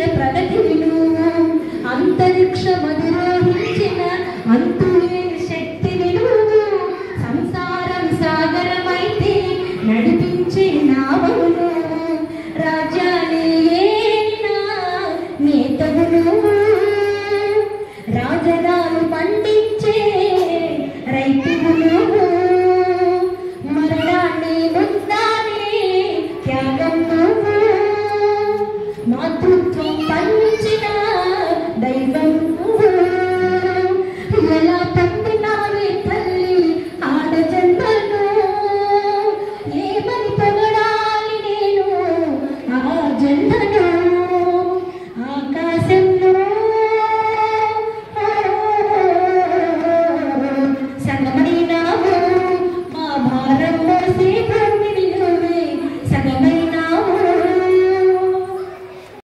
అందించిన ప్రగతిని నువ్వు, అంతరిక్షమధిరోహించిన అంతులేని శక్తిని నువ్వు, సంసారం సాగరమైతే నడిపించే నావవు నువ్వు, రాజ్యాన్ని ఏలిన నేతవు నువ్వు, రాజధాని పండించే రైతువు నువ్వు, మరణాన్ని ముద్దానే త్యాగం నువ్వు, మాతృత్వం పంచిన దైవం నువ్వు, ఎలా పంపినావే తల్లి ఆడజన్మను, ఏమని పొగడాలి నేను ఆ జన్మను.